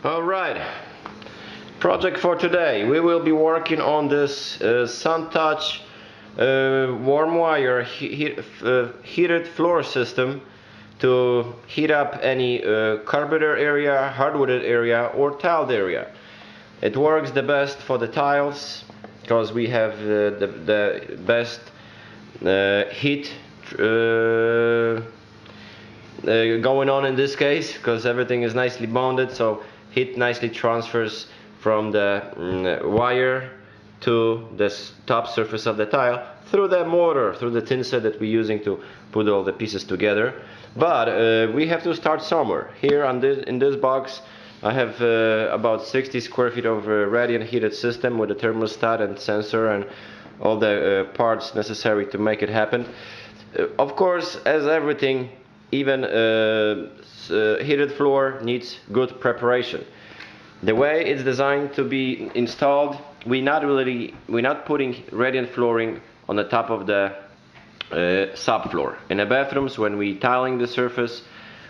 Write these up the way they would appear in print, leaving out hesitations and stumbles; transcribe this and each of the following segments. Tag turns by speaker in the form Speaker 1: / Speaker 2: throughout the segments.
Speaker 1: Alright, project for today. We will be working on this SunTouch warm wire heated floor system to heat up any carpeted area, hardwooded area or tiled area. It works the best for the tiles because we have the best heat going on in this case, because everything is nicely bonded, so heat nicely transfers from the wire to the top surface of the tile through the mortar, through the thin set that we're using to put all the pieces together. But we have to start somewhere. Here on in this box I have about 60 square feet of radiant heated system with a thermostat and sensor and all the parts necessary to make it happen. Of course, as everything, even heated floor needs good preparation. The way it's designed to be installed, we're not putting radiant flooring on the top of the subfloor. In the bathrooms, when we tiling the surface,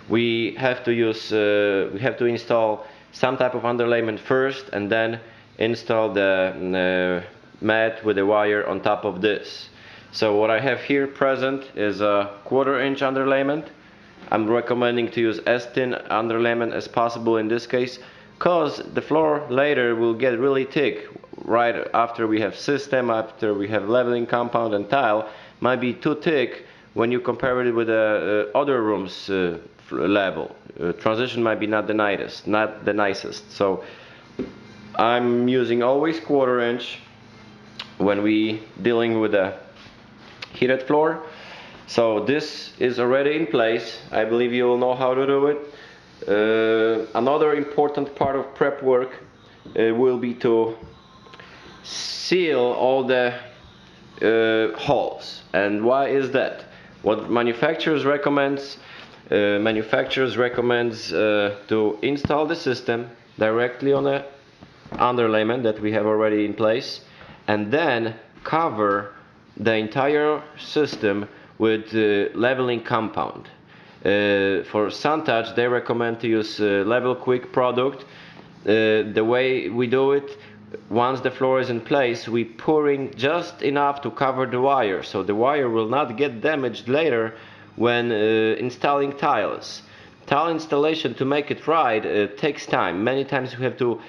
Speaker 1: we have to install some type of underlayment first, and then install the mat with the wire on top of this. So what I have here present is a 1/4 inch underlayment. I'm recommending to use as thin underlayment as possible in this case, because the floor later will get really thick right after we have system, after we have leveling compound and tile. Might be too thick when you compare it with the other rooms level. Transition might be not the nicest. So I'm using always 1/4 inch when we dealing with a heated floor. So this is already in place. I believe you will know how to do it. Another important part of prep work will be to seal all the holes. And why is that? What manufacturers recommends to install the system directly on the underlayment that we have already in place, and then cover the entire system with leveling compound. For SunTouch, they recommend to use Level Quick product. The way we do it, once the floor is in place, we pouring just enough to cover the wire, so the wire will not get damaged later when installing tiles. Tile installation, to make it right, takes time. Many times we have to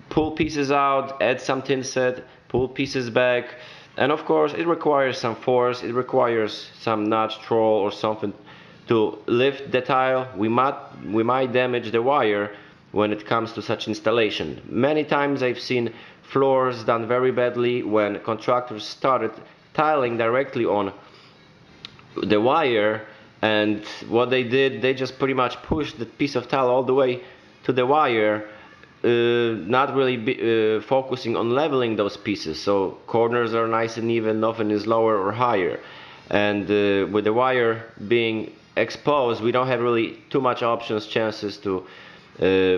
Speaker 1: pull pieces out, add some thin set, pull pieces back, and of course it requires some force, it requires some notch troll or something to lift the tile. We might damage the wire when it comes to such installation. Many times I've seen floors done very badly when contractors started tiling directly on the wire, and what they did, they just pretty much pushed the piece of tile all the way to the wire, not really focusing on leveling those pieces, so corners are nice and even, nothing is lower or higher. And with the wire being exposed, we don't have really too much chances to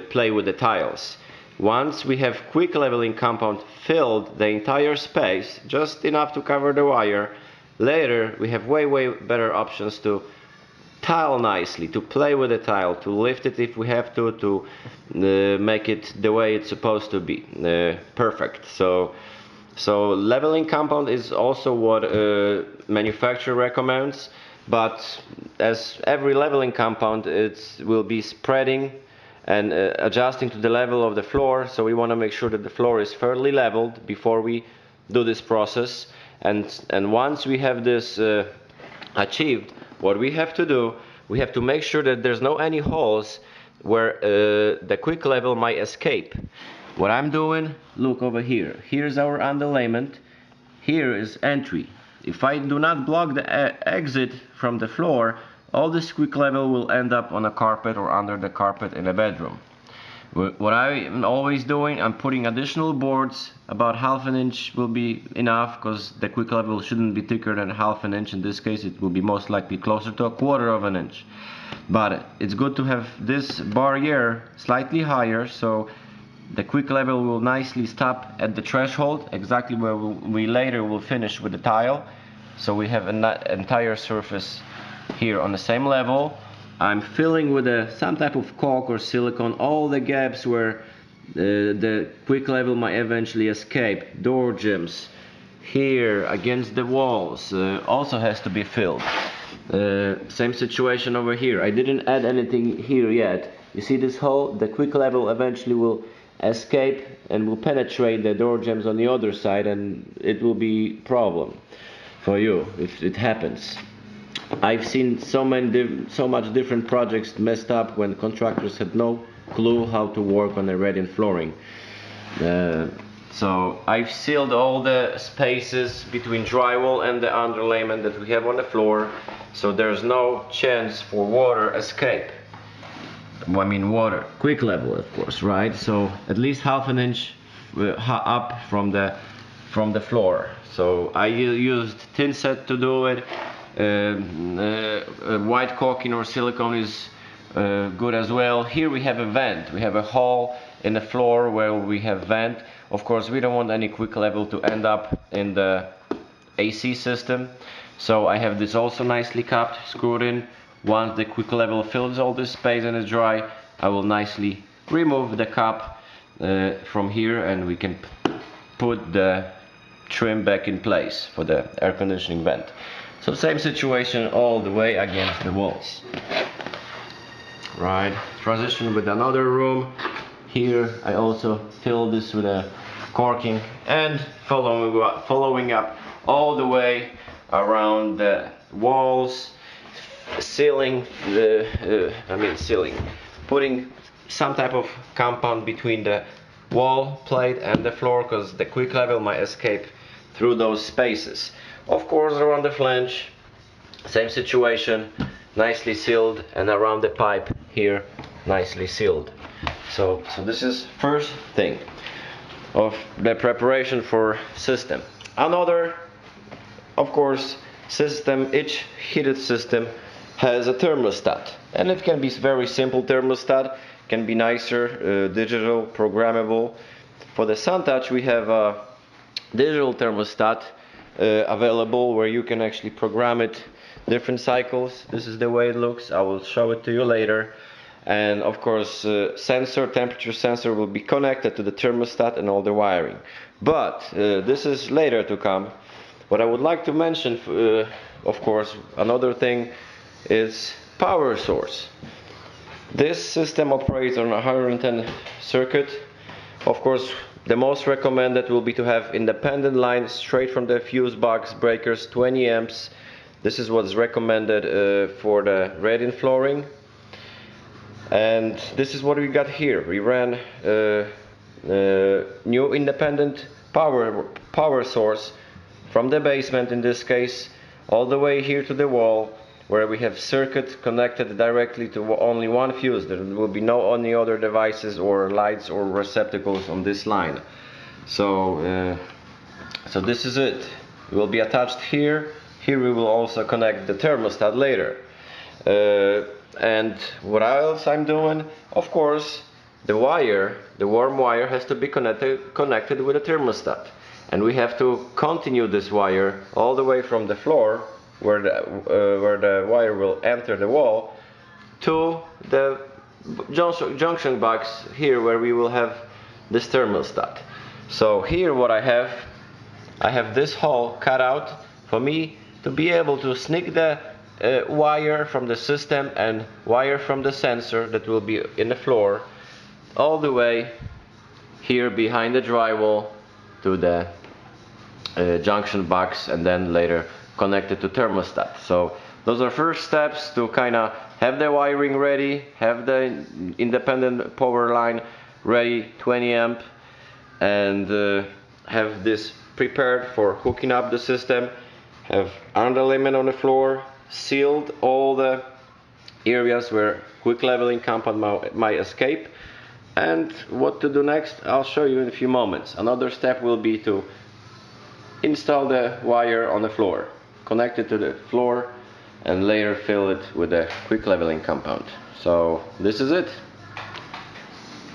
Speaker 1: play with the tiles. Once we have quick leveling compound filled the entire space, just enough to cover the wire, later we have way better options to tile nicely, to play with the tile, to lift it if we have to make it the way it's supposed to be, perfect. So leveling compound is also what manufacturer recommends, but as every leveling compound, it will be spreading and adjusting to the level of the floor, so we want to make sure that the floor is fairly leveled before we do this process. And once we have this achieved, what we have to do, we have to make sure that there's no any holes where the quick level might escape. What I'm doing, look over here. Here's our underlayment. Here is entry. If I do not block the exit from the floor, all this quick level will end up on a carpet or under the carpet in a bedroom. What I'm always doing, I'm putting additional boards. About 1/2 inch will be enough, because the quick level shouldn't be thicker than 1/2 inch. In this case, it will be most likely closer to 1/4 inch. But it's good to have this barrier slightly higher, so the quick level will nicely stop at the threshold, exactly where we later will finish with the tile. So we have an entire surface here on the same level. I'm filling with some type of cork or silicone all the gaps where the quick level might eventually escape. Door jambs here against the walls also has to be filled. Same situation over here. I didn't add anything here yet. You see this hole? The quick level eventually will escape and will penetrate the door jambs on the other side, and it will be problem for you if it happens. I've seen so much different projects messed up when contractors had no clue how to work on the radiant flooring. So I've sealed all the spaces between drywall and the underlayment that we have on the floor, so there's no chance for water escape. I mean water, quick level of course, right? So at least half an inch up from the floor. So I used tin set to do it. White caulking or silicone is good as well. Here we have a vent. We have a hole in the floor where we have vent. Of course, we don't want any quick level to end up in the AC system. So I have this also nicely capped, screwed in. Once the quick level fills all this space and is dry, I will nicely remove the cap from here, and we can put the trim back in place for the air conditioning vent. So same situation all the way against the walls. Right, transition with another room. Here I also fill this with a corking and following up all the way around the walls, sealing, putting some type of compound between the wall plate and the floor, because the quick level might escape through those spaces. Of course, around the flange, same situation, nicely sealed, and around the pipe here, nicely sealed. So this is first thing of the preparation for system. Another, of course, system, each heated system has a thermostat, and it can be very simple thermostat, can be nicer, digital, programmable. For the SunTouch we have a digital thermostat available where you can actually program it different cycles. This is the way it looks. I will show it to you later. And of course temperature sensor will be connected to the thermostat and all the wiring. But this is later to come. What I would like to mention, of course, another thing is power source. This system operates on a 110 circuit. Of course, the most recommended will be to have independent line straight from the fuse box breakers, 20 amps. This is what's recommended for the radiant flooring. And this is what we got here. We ran new independent power source from the basement, in this case, all the way here to the wall, where we have circuit connected directly to only one fuse. There will be no any other devices or lights or receptacles on this line. So this is it. It will be attached here. Here we will also connect the thermostat later. And what else I'm doing? Of course, the warm wire has to be connected with the thermostat. And we have to continue this wire all the way from the floor, where the wire will enter the wall, to the junction box here, where we will have this thermostat. So here what I have this hole cut out for me to be able to sneak the wire from the system and wire from the sensor that will be in the floor all the way here behind the drywall to the junction box, and then later connected to thermostat. So those are first steps to kind of have the wiring ready, have the independent power line ready, 20 amp, and have this prepared for hooking up the system, have underlayment on the floor, sealed all the areas where quick leveling compound might escape. And what to do next, I'll show you in a few moments. Another step will be to install the wire on the floor, connect it to the floor, and later fill it with a quick leveling compound. So this is it.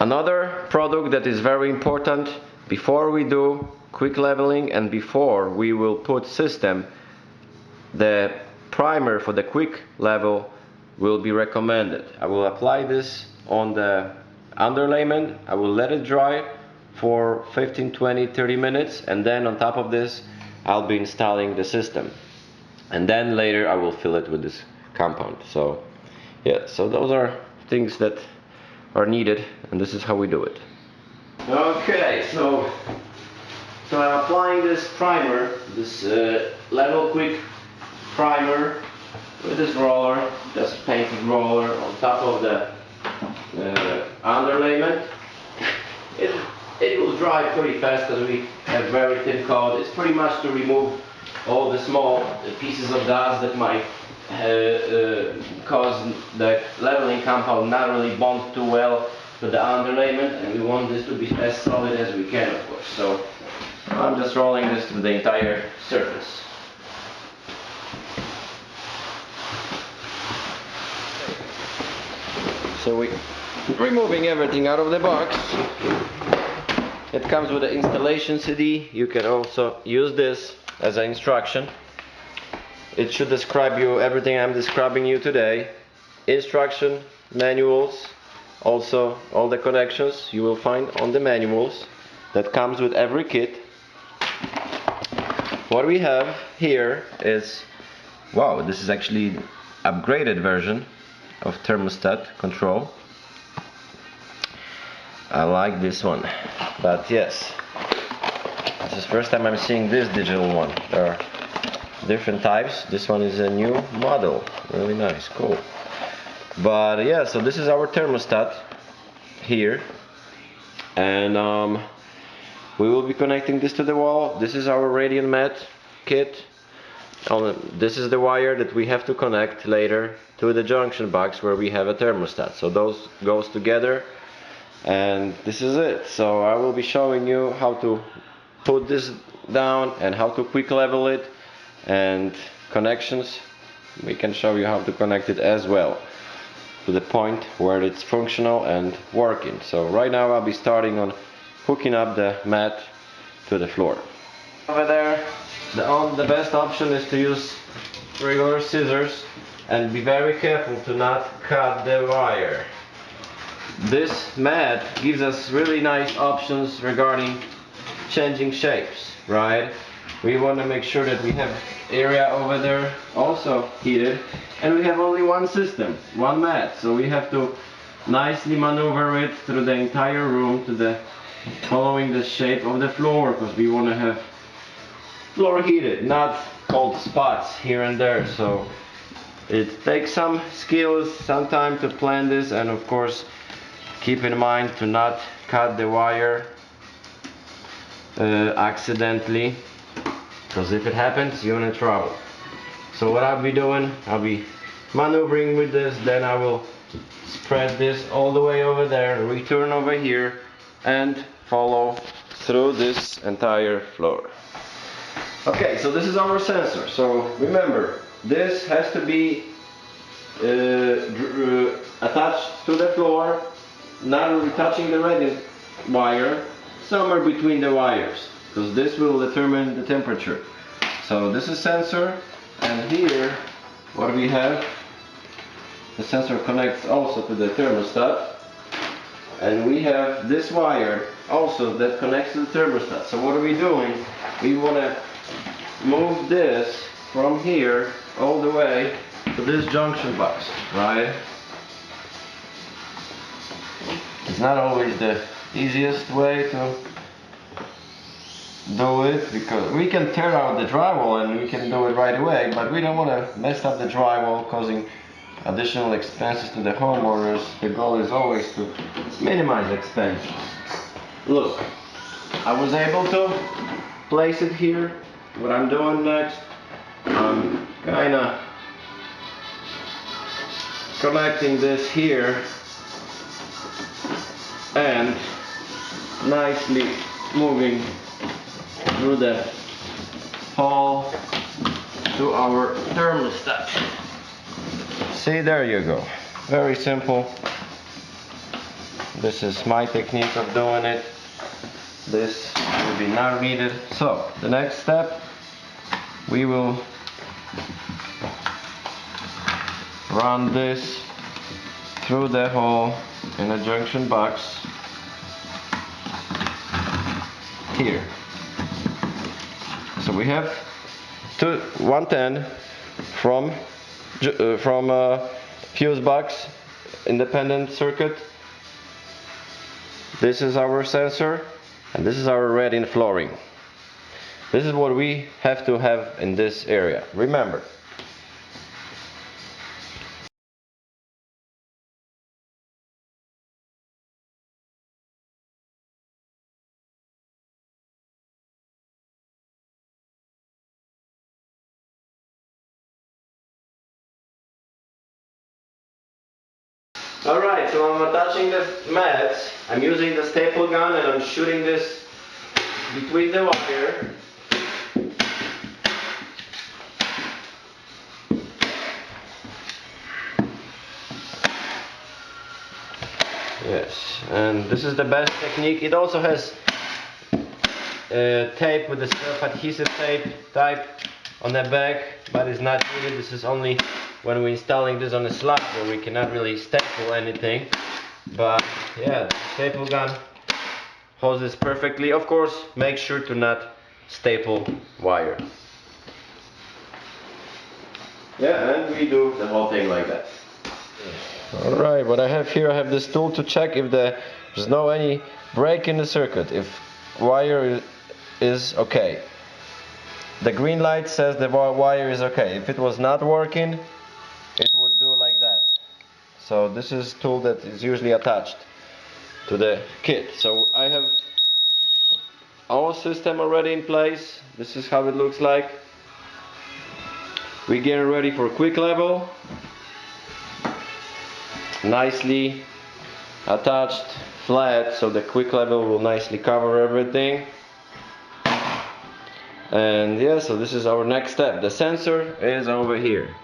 Speaker 1: Another product that is very important before we do quick leveling and before we will put system, the primer for the quick level will be recommended. I will apply this on the underlayment. I will let it dry for 15, 20, 30 minutes, and then on top of this I'll be installing the system, and then later I will fill it with this compound. So yeah, so those are things that are needed, and this is how we do it. Okay, so I'm applying this primer, this level quick primer with this roller, just painted roller on top of the underlayment. It will dry pretty fast because we have very thin coat. It's pretty much to remove all the small pieces of dust that might cause the leveling compound not really bond too well to the underlayment, and we want this to be as solid as we can, of course. So I'm just rolling this through the entire surface. So we're removing everything out of the box. It comes with the installation CD. You can also use this as an instruction. It should describe you everything I'm describing you today. Instruction, manuals, also all the connections you will find on the manuals that comes with every kit. What we have here is, wow, this is actually upgraded version of thermostat control. I like this one, but yes, this is the first time I'm seeing this digital one. There are different types. This one is a new model, really nice, cool. But yeah, so this is our thermostat here, and we will be connecting this to the wall. This is our radiant mat kit. This is the wire that we have to connect later to the junction box where we have a thermostat. So those goes together, and this is it. So I will be showing you how to put this down and how to quick level it, and connections. We can show you how to connect it as well to the point where it's functional and working. So right now I'll be starting on hooking up the mat to the floor. Over there, the best option is to use regular scissors, and be very careful to not cut the wire. This mat gives us really nice options regarding changing shapes, right? We want to make sure that we have area over there also heated, and we have only one system, one mat, so we have to nicely maneuver it through the entire room to the following the shape of the floor, because we want to have floor heated, not cold spots here and there. So it takes some skills, some time to plan this, and of course keep in mind to not cut the wire accidentally, because if it happens, you're in trouble. So what I'll be doing, I'll be maneuvering with this, then I will spread this all the way over there, return over here, and follow through this entire floor. Okay, so this is our sensor. So remember, this has to be attached to the floor, not really touching the radiant wire, somewhere between the wires, because this will determine the temperature. So this is sensor, and here what we have, the sensor connects also to the thermostat, and we have this wire also that connects to the thermostat. So what are we doing? We want to move this from here all the way to this junction box, right? It's not always the easiest way to do it, because we can tear out the drywall and we can do it right away, but we don't want to mess up the drywall, causing additional expenses to the homeowners. The goal is always to minimize expenses. Look, I was able to place it here. What I'm doing next, I'm kinda connecting this here and nicely moving through the hole to our thermostat. See, there you go. Very simple. This is my technique of doing it. This will be not needed. So the next step, we will run this through the hole in a junction box here. So we have 110 from fuse box, independent circuit. This is our sensor, and this is our red-in flooring. This is what we have to have in this area. Remember. Alright, so I'm attaching the mats. I'm using the staple gun and I'm shooting this between the wire. Yes, and this is the best technique. It also has tape with the self-adhesive tape type on the back, but it's not needed. This is only when we're installing this on a slab where we cannot really staple anything. But yeah, the staple gun holds this perfectly. Of course, make sure to not staple wire. Yeah, and we do the whole thing like that. Alright, what I have here, I have this tool to check if there's no any break in the circuit, if wire is okay. The green light says the wire is okay. If it was not working, it would do like that. So this is a tool that is usually attached to the kit. So I have our system already in place. This is how it looks like. We're getting ready for quick level. Nicely attached flat, so the quick level will nicely cover everything. And yeah, so this is our next step. The sensor is over here.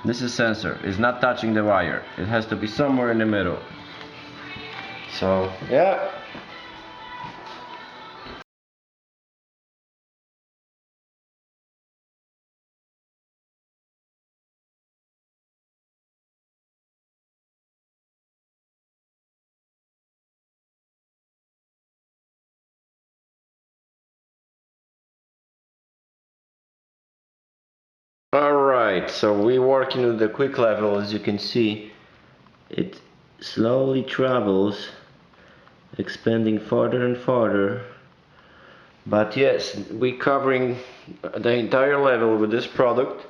Speaker 1: This is sensor. It's not touching the wire. It has to be somewhere in the middle. So yeah. Alright, so we're working with the quick level. As you can see, it slowly travels, expanding farther and farther. But yes, we're covering the entire level with this product,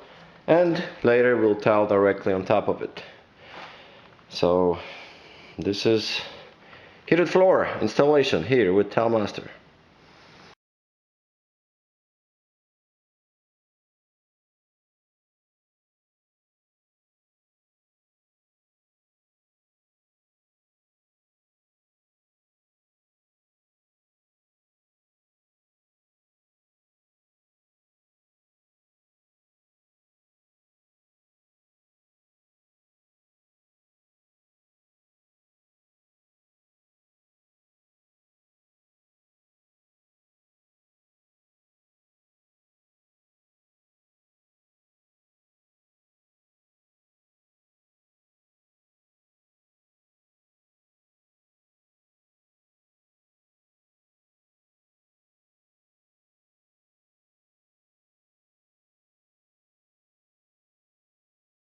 Speaker 1: and later we'll tile directly on top of it. So this is heated floor installation here with Tile Master.